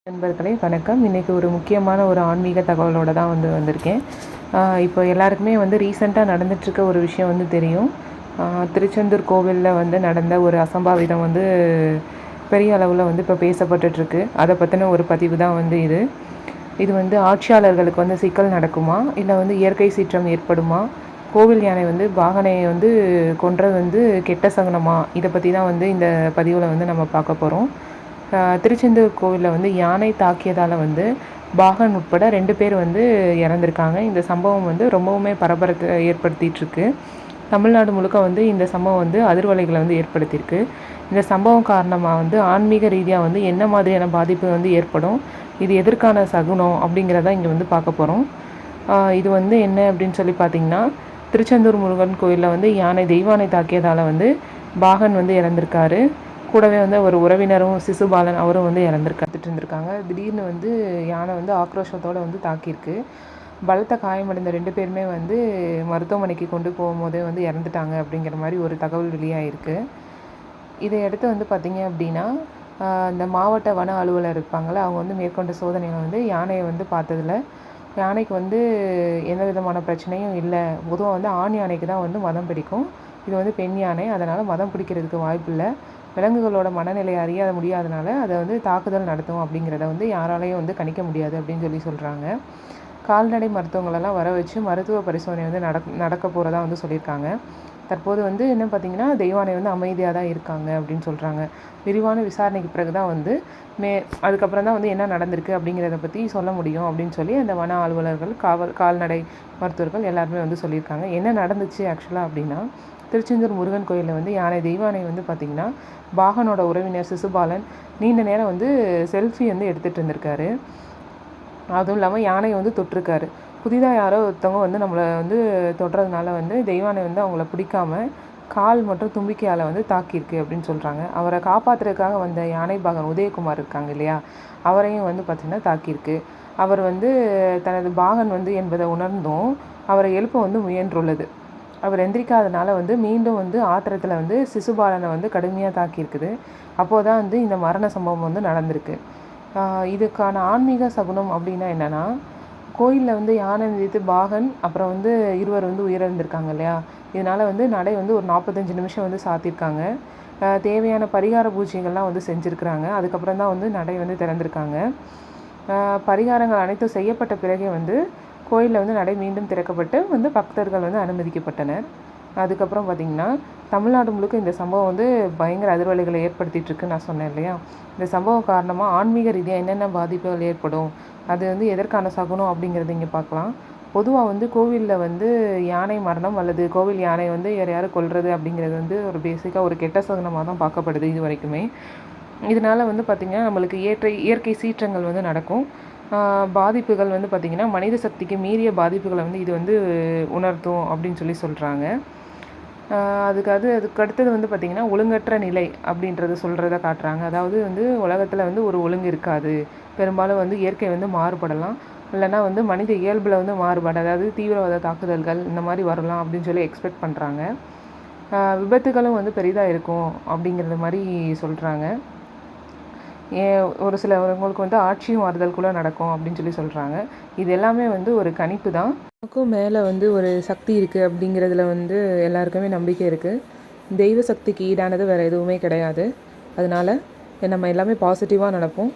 நண்பர்களே வணக்கம். இன்றைக்கி ஒரு முக்கியமான ஒரு ஆன்மீக தகவலோடு தான் வந்திருக்கேன். இப்போ எல்லாருக்குமே ரீசெண்டாக நடந்துகிட்ருக்க ஒரு விஷயம் தெரியும். திருச்செந்தூர் கோவிலில் நடந்த ஒரு அசம்பாவிதம் பெரிய அளவில் இப்போ பேசப்பட்டுருக்கு. அதை பற்றின ஒரு பதிவு தான் இது. இது ஆட்சியாளர்களுக்கு சிக்கல் நடக்குமா, இல்லை இயற்கை சீற்றம் ஏற்படுமா, கோவில் யானை வாகனையை கொன்றது கெட்ட சகுனமா, இதை பற்றி தான் இந்த பதிவில் நம்ம பார்க்க போகிறோம். திருச்செந்தூர் கோவிலில் யானை தாக்கியதால் பாகன் உட்பட 2 பேர் இறந்துருக்காங்க. இந்த சம்பவம் ரொம்பவுமே பரபரத்தை ஏற்படுத்திகிட்ருக்கு. தமிழ்நாடு முழுக்க இந்த சம்பவம் அதிர்வலைகளை ஏற்படுத்தியிருக்கு. இந்த சம்பவம் காரணமாக ஆன்மீக ரீதியாக என்ன மாதிரியான பாதிப்பு ஏற்படும், இது எதற்கான சகுனம் அப்படிங்கிறத இங்கே பார்க்க போகிறோம். இது என்ன அப்படின்னு சொல்லி பார்த்திங்கன்னா, திருச்செந்தூர் முருகன் கோயிலில் யானை தெய்வானை தாக்கியதால் பாகன் இறந்திருக்காரு. கூடவே ஒரு உறவினரும் சிசுபாலன் அவரும் இறந்துட்டு இருந்திருக்காங்க. திடீர்னு யானை ஆக்ரோஷத்தோடு தாக்கியிருக்கு. பலத்த காயமடைந்த 2 பேருமே மருத்துவமனைக்கு கொண்டு போகும்போதே இறந்துட்டாங்க அப்படிங்கிற மாதிரி ஒரு தகவல் வெளியாகிருக்கு. இதையடுத்து பார்த்திங்க அப்படின்னா, இந்த மாவட்ட வன அலுவலர் இருப்பாங்களே, அவங்க மேற்கொண்ட சோதனையில் யானையை பார்த்ததில் யானைக்கு எந்த விதமான பிரச்சனையும் இல்லை. பொதுவாக ஆண் யானைக்கு தான் மதம் பிடிக்கும். இது பெண் யானை, அதனால் மதம் பிடிக்கிறதுக்கு வாய்ப்பு இல்லை. விலங்குகளோட மனநிலையை அறிய முடியாதனால அதை தாக்குதல் நடத்தும் அப்படிங்கிறத யாராலையும் கணிக்க முடியாது அப்படின்னு சொல்கிறாங்க. கால்நடை மருத்துவங்களெல்லாம் வர வச்சு மருத்துவ பரிசோதனை நடக்க போகிறதா சொல்லியிருக்காங்க. தற்போது என்ன பார்த்திங்கன்னா, தெய்வானை அமைதியாக தான் இருக்காங்க அப்படின்னு சொல்கிறாங்க. விரிவான விசாரணைக்கு பிறகு தான் அதுக்கப்புறம் தான் என்ன நடந்திருக்கு அப்படிங்கிறத பற்றி சொல்ல முடியும் அப்படின்னு சொல்லி அந்த வன அலுவலர்கள், கால்நடை மருத்துவர்கள் எல்லாருமே சொல்லியிருக்காங்க. என்ன நடந்துச்சு ஆக்சுவலாக அப்படின்னா, திருச்செந்தூர் முருகன் கோயிலில் யானை தெய்வானை பார்த்திங்கன்னா, பாகனோட உறவினர் சிசுபாலன் நீண்ட நேரம் செல்ஃபி எடுத்துகிட்டு இருந்திருக்காரு. அதுவும் இல்லாமல் யானையை தொட்டிருக்காரு. புதிதாக யாரோ ஒருத்தவங்க நம்மளை தொடுறதுனால தெய்வானை அவங்கள பிடிக்காம கால் மற்றும் தும்பிக்கையால் தாக்கியிருக்கு அப்படின்னு சொல்கிறாங்க. அவரை காப்பாற்றுறதுக்காக வந்த யானை பாகன் உதயகுமார் இருக்காங்க இல்லையா, அவரையும் பார்த்திங்கன்னா தாக்கியிருக்கு. அவர் தனது பாகன் என்பதை உணர்ந்தும் அவரை எழுப்ப முயன்றுள்ளது. அவர் எந்திரிக்காதனால மீண்டும் ஆத்திரத்தில் சிசுபாலனை கடுமையாக தாக்கியிருக்குது. அப்போது தான் இந்த மரண சம்பவம் நடந்திருக்கு. இதுக்கான ஆன்மீக சகுனம் அப்படின்னா என்னென்னா, கோயிலில் யானை மிதித்து பாகன் அப்புறம் இருவர் உயிரிழந்திருக்காங்க இல்லையா, இதனால் நடை ஒரு 45 நிமிஷம் சாத்தியிருக்காங்க. தேவையான பரிகார பூஜைகள்லாம் செஞ்சுருக்குறாங்க. அதுக்கப்புறம் தான் நடை திறந்திருக்காங்க. பரிகாரங்கள் அனைத்தும் செய்யப்பட்ட பிறகே கோயிலில் நடை மீண்டும் திறக்கப்பட்டு பக்தர்கள் அனுமதிக்கப்பட்டனர். அதுக்கப்புறம் பார்த்திங்கன்னா, தமிழ்நாடு முழுக்க இந்த சம்பவம் பயங்கர அதிர்வலைகளை ஏற்படுத்திகிட்ருக்குன்னு நான் சொன்னேன் இல்லையா. இந்த சம்பவம் காரணமாக ஆன்மீக ரீதியாக என்னென்ன பாதிப்புகள் ஏற்படும், அது எதற்கான சகுனம் அப்படிங்கிறது இங்கே பார்க்கலாம். பொதுவாக கோவிலில் யானை மரணம் அல்லது கோவில் யானை யாரையாவது கொல்றது அப்படிங்கிறது ஒரு பேசிக்காக ஒரு கெட்ட சகுனமாக தான் பார்க்கப்படுது இது வரைக்குமே. இதனால் பார்த்திங்கன்னா, நம்மளுக்கு இயற்கை சீற்றங்கள் நடக்கும். பாதிப்புகள் பார்த்திங்கன்னா, மனித சக்திக்கு மீறிய பாதிப்புகளை இது உணர்த்தும் அப்படின்னு சொல்கிறாங்க. அதுக்கு அடுத்தது பார்த்திங்கன்னா, ஒழுங்கற்ற நிலை அப்படின்றத சொல்கிறத காட்டுறாங்க. அதாவது உலகத்தில் ஒரு ஒழுங்கு இருக்காது. பெரும்பாலும் இயற்கை மாறுபடலாம், இல்லைனா மனித இயல்பில் மாறுபாடு, அதாவது தீவிரவாத தாக்குதல்கள் இந்த மாதிரி வரலாம் அப்படின்னு சொல்லி எக்ஸ்பெக்ட் பண்ணுறாங்க. விபத்துகளும் பெரிதாக இருக்கும் அப்படிங்கிறது மாதிரி சொல்கிறாங்க. ஒரு சிலவங்களுக்கு ஆட்சியும் மாறுதல் கூட நடக்கும் அப்படின்னு சொல்கிறாங்க. இது எல்லாமே ஒரு கணிப்பு தான். நமக்கும் மேலே ஒரு சக்தி இருக்குது அப்படிங்கிறதுல எல்லாருக்குமே நம்பிக்கை இருக்குது. தெய்வ சக்திக்கு ஈடானது வேறு எதுவுமே கிடையாது. அதனால் நம்ம எல்லாமே பாசிட்டிவாக நடப்போம்.